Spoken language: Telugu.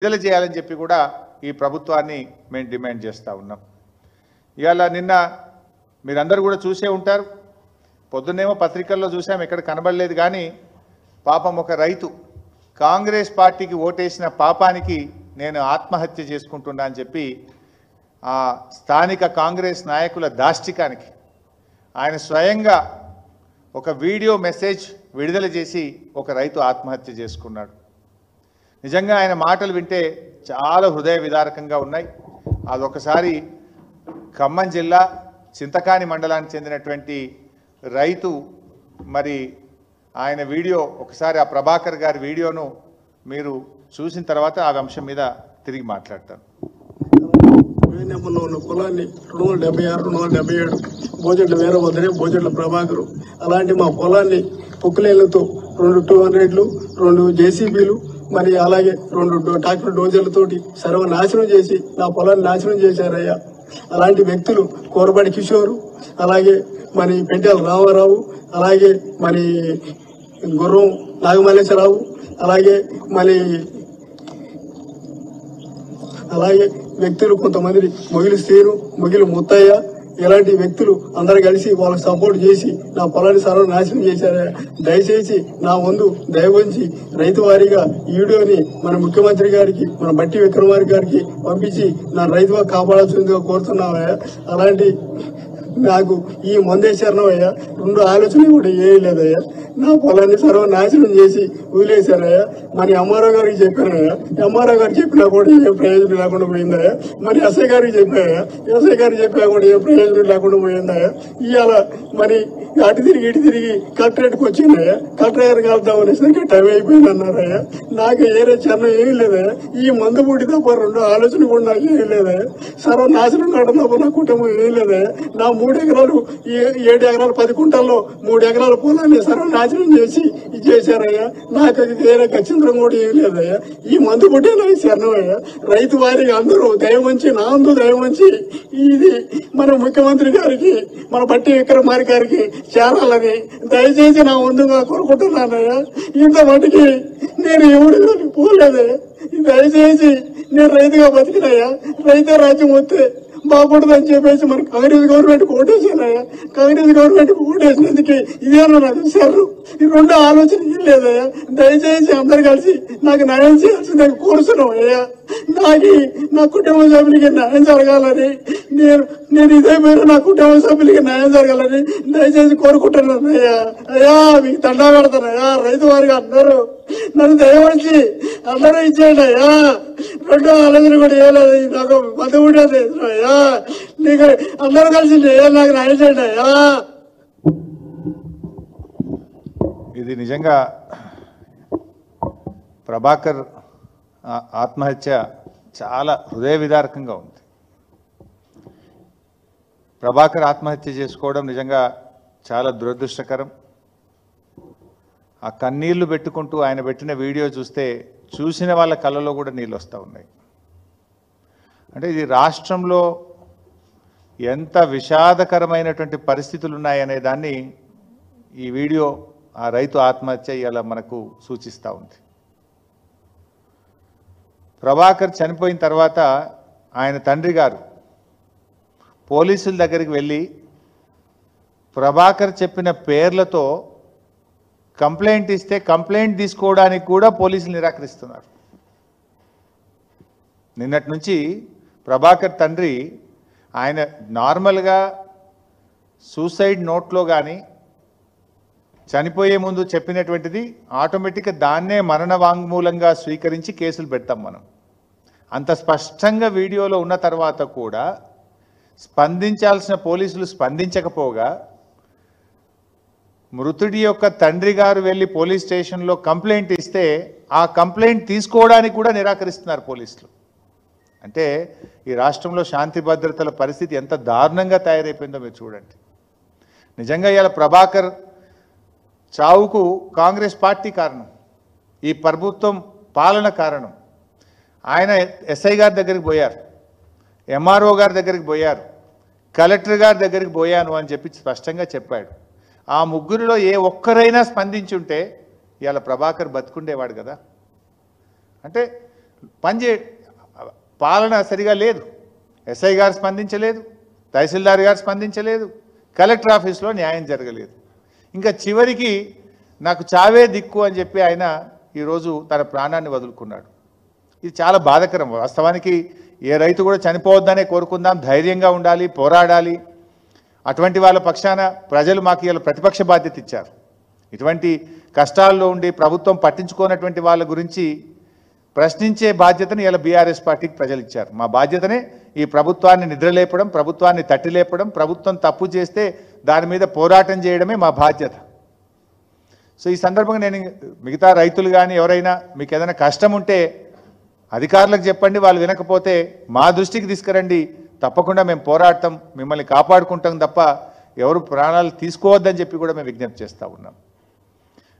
విడుదల చేయాలని చెప్పి కూడా ఈ ప్రభుత్వాన్ని మేము డిమాండ్ చేస్తూ ఉన్నాం. ఇవాళ నిన్న మీరందరూ కూడా చూసే ఉంటారు, పొద్దున్నేమో పత్రికల్లో చూసాం, ఎక్కడ కనబడలేదు. కానీ పాపం ఒక రైతు కాంగ్రెస్ పార్టీకి ఓటేసిన పాపానికి నేను ఆత్మహత్య చేసుకుంటున్నా అని చెప్పి ఆ స్థానిక కాంగ్రెస్ నాయకుల దాష్టికానికి ఆయన స్వయంగా ఒక వీడియో మెసేజ్ విడుదల చేసి ఒక రైతు ఆత్మహత్య చేసుకున్నాడు. నిజంగా ఆయన మాటలు వింటే చాలా హృదయ విదారకంగా ఉన్నాయి. అదొకసారి ఖమ్మం జిల్లా చింతకాని మండలానికి చెందినటువంటి రైతు మరి ఆయన వీడియో ఒకసారి ఆ ప్రభాకర్ గారి వీడియోను మీరు చూసిన తర్వాత ఆ అంశం మీద తిరిగి మాట్లాడతాను. నెంబర్లో ఉన్న పొలాన్ని 276, 277 భోజట్ల వీరభద్రే, భోజట్ల ప్రభాకరు. అలాంటి మా పొలాన్ని పొక్కులేళ్లతో 2 200లు, 2 జేసీబీలు, మరి అలాగే 2 ట్రాక్టర్ డోజర్లతోటి సర్వనాశనం చేసి నా పొలాన్ని నాశనం చేశారయ్యా. అలాంటి వ్యక్తులు కోరబడి కిషోరు, అలాగే మరి పెంటాల రామారావు, అలాగే మరి గుర్రం నాగమల్లేశ్వరరావు, అలాగే వ్యక్తులు కొంతమంది మొగిలి శ్రీను, మొగిలి ముత్తయ్య, ఇలాంటి వ్యక్తులు అందరు కలిసి వాళ్ళకి సపోర్ట్ చేసి నా పొలాన్ని సర్వనాశనం చేశారు. దయచేసి నా ముందు దయవంచి రైతు వారీగా ఈ వీడియోని మన ముఖ్యమంత్రి గారికి, మన బట్టి విక్రమార్క గారికి పంపించి నా రైతుగా కాపాడాల్సిందిగా కోరుతున్నామయ్యా. అలాంటి నాకు ఈ మందేశ్వరనయ్యా 2 ఆలోచనలు కూడా ఏయలేదయ్యా. నా పొలాన్ని సర్వనాశనం చేసి వదిలేశారయ్యా. మరి ఎంఆర్ఓ గారికి చెప్పానయ్యా, ఎంఆర్ఓ గారు చెప్పినా కూడా ఏ ప్రయోజనం లేకుండా పోయిందయ్యా. మరి ఎస్ఐ గారికి చెప్పాయా, ఎస్ఐ గారికి చెప్పా కూడా ఏ ప్రయోజనం లేకుండా పోయిందయ్యా. ఇవాళ మరి అటు తిరిగి కలెక్టరేట్కి వచ్చిందయ్యా. కలెక్టర్ గారికి వెళ్తాం అనేసరికి టైం అయిపోయింది అన్నారయ్యా. నాకు ఏరే చరణం ఏమీ లేదయ్యా. ఈ మందు పుట్టి తప్ప 2 ఆలోచన కూడా నాకు ఏమీ లేదయ్యా. సర్వనాశనం కావడం తప్ప నా కుటుంబం ఏమీ లేదయ్యా. నా 3 ఎకరాలు 7 ఎకరాలు 10 కుంటల్లో 3 ఎకరాల పొలాన్ని సర్వనాశనం చేసి ఇది చేశారయ్యా. నాకు వేరే ఖచ్చితంగా కూడా ఏం లేదయ్యా. ఈ మందు పుట్టే నాకు శరణమయ్యా. రైతు వారికి అందరూ దయవంచి, నా అందు దయవంచి ఇది మన ముఖ్యమంత్రి గారికి, మన బట్టి విక్రమార్క గారికి చేరాలని దయచేసి నా ముందుగా కోరుకుంటున్నానయ్యా. ఇంత మటుకి నేను ఎవరు పోలేదయ్యా. దయచేసి నేను రైతుగా బతికినయ్యా. రైతే రాజ్యం వస్తే బాగుంటుందని చెప్పేసి మన కాంగ్రెస్ గవర్నమెంట్ ఓటేసానయ్యా. కాంగ్రెస్ గవర్నమెంట్ ఓటేసినందుకు ఇదేనా నాకు సర్రు. ఈ 2 ఆలోచన లేదయ్యా. దయచేసి అందరు కలిసి నాకు న్యాయం చేయాల్సిందని కోరుతున్నాం అయ్యా. నా కుటుంబ సభ్యులకి న్యాయం జరగాలని నేను ఇదే పేరు నా కుటుంబ సభ్యులకి న్యాయం జరగాలని దయచేసి కోరుకుంటున్నాను అయ్యా. అయ్యా మీకు దండా పెడతానయ్యా. రైతు వారికి అందరూ నన్ను దయవచ్చి అందరూ ఇచ్చేయండి అయ్యా. 2 ఆలోచన కూడా వేయలేదు. నాకు మద్దతు ఉండేది అయ్యా. నీకు అందరూ కలిసి నాకు న్యాయం చేయండి అయ్యా. ఇది నిజంగా ప్రభాకర్ ఆత్మహత్య చాలా హృదయ విదారకంగా ఉంది. ప్రభాకర్ ఆత్మహత్య చేసుకోవడం నిజంగా చాలా దురదృష్టకరం. ఆ కన్నీళ్లు పెట్టుకుంటూ ఆయన పెట్టిన వీడియో చూస్తే చూసిన వాళ్ళ కళ్ళలో కూడా నీళ్ళు వస్తూ ఉన్నాయి. అంటే ఇది రాష్ట్రంలో ఎంత విషాదకరమైనటువంటి పరిస్థితులు ఉన్నాయనే దాన్ని ఈ వీడియో, ఆ రైతు ఆత్మహత్య ఇలా మనకు సూచిస్తూ ఉంది. ప్రభాకర్ చనిపోయిన తర్వాత ఆయన తండ్రి గారు పోలీసుల దగ్గరికి వెళ్ళి ప్రభాకర్ చెప్పిన పేర్లతో కంప్లైంట్ ఇస్తే కంప్లైంట్ తీసుకోవడానికి కూడా పోలీసులు నిరాకరిస్తున్నారు. నిన్నటి నుంచి ప్రభాకర్ తండ్రి ఆయన నార్మల్గా సూసైడ్ నోట్లో కానీ చనిపోయే ముందు చెప్పినటువంటిది ఆటోమేటిక్గా దాన్నే మరణ వాంగ్మూలంగా స్వీకరించి కేసులు పెడతాం మనం. అంత స్పష్టంగా వీడియోలో ఉన్న తర్వాత కూడా స్పందించాల్సిన పోలీసులు స్పందించకపోగా మృతుడి యొక్క తండ్రి గారు వెళ్ళి పోలీస్ స్టేషన్లో కంప్లైంట్ ఇస్తే ఆ కంప్లైంట్ తీసుకోవడానికి కూడా నిరాకరిస్తున్నారు పోలీసులు. అంటే ఈ రాష్ట్రంలో శాంతి భద్రతల పరిస్థితి ఎంత దారుణంగా తయారైపోయిందో మీరు చూడండి. నిజంగా ఇలా ప్రభాకర్ చావుకు కాంగ్రెస్ పార్టీ కారణం, ఈ ప్రభుత్వం పాలన కారణం. ఆయన ఎస్ఐ గారి దగ్గరికి పోయారు, ఎంఆర్ఓ గారి దగ్గరికి పోయారు, కలెక్టర్ గారి దగ్గరికి పోయాను అని చెప్పి స్పష్టంగా చెప్పాడు. ఆ ముగ్గురిలో ఏ ఒక్కరైనా స్పందించుంటే ఇవాళ ప్రభాకర్ బతుకుండేవాడు కదా. అంటే పాలన సరిగా లేదు. ఎస్ఐ గారు స్పందించలేదు, తహసీల్దార్ గారు స్పందించలేదు, కలెక్టర్ ఆఫీస్లో న్యాయం జరగలేదు. ఇంకా చివరికి నాకు చావే దిక్కు అని చెప్పి ఆయన ఈరోజు తన ప్రాణాన్ని వదులుకున్నాడు. ఇది చాలా బాధాకరం. వాస్తవానికి ఏ రైతు కూడా చనిపోవద్దనే కోరుకుందాం, ధైర్యంగా ఉండాలి, పోరాడాలి. అటువంటి వాళ్ళ పక్షాన ప్రజలు మాకు ఇలా ప్రతిపక్ష బాధ్యత ఇచ్చారు. ఇటువంటి కష్టాల్లో ఉండి ప్రభుత్వం పట్టించుకోనటువంటి వాళ్ళ గురించి ప్రశ్నించే బాధ్యతను ఇలా బీఆర్ఎస్ పార్టీకి ప్రజలు ఇచ్చారు. మా బాధ్యతనే ఈ ప్రభుత్వాన్ని నిద్రలేపడం, ప్రభుత్వాన్ని తట్టిలేపడం, ప్రభుత్వం తప్పు చేస్తే దాని మీద పోరాటం చేయడమే మా బాధ్యత. సో ఈ సందర్భంగా నేను మిగతా రైతులు కానీ ఎవరైనా మీకు ఏదైనా కష్టం ఉంటే అధికారులకు చెప్పండి, వాళ్ళు వినకపోతే మా దృష్టికి తీసుకురండి, తప్పకుండా మేము పోరాడతాం, మిమ్మల్ని కాపాడుకుంటాం తప్ప ఎవరు ప్రాణాలు తీసుకోవద్దని చెప్పి కూడా మేము విజ్ఞప్తి చేస్తూ ఉన్నాం.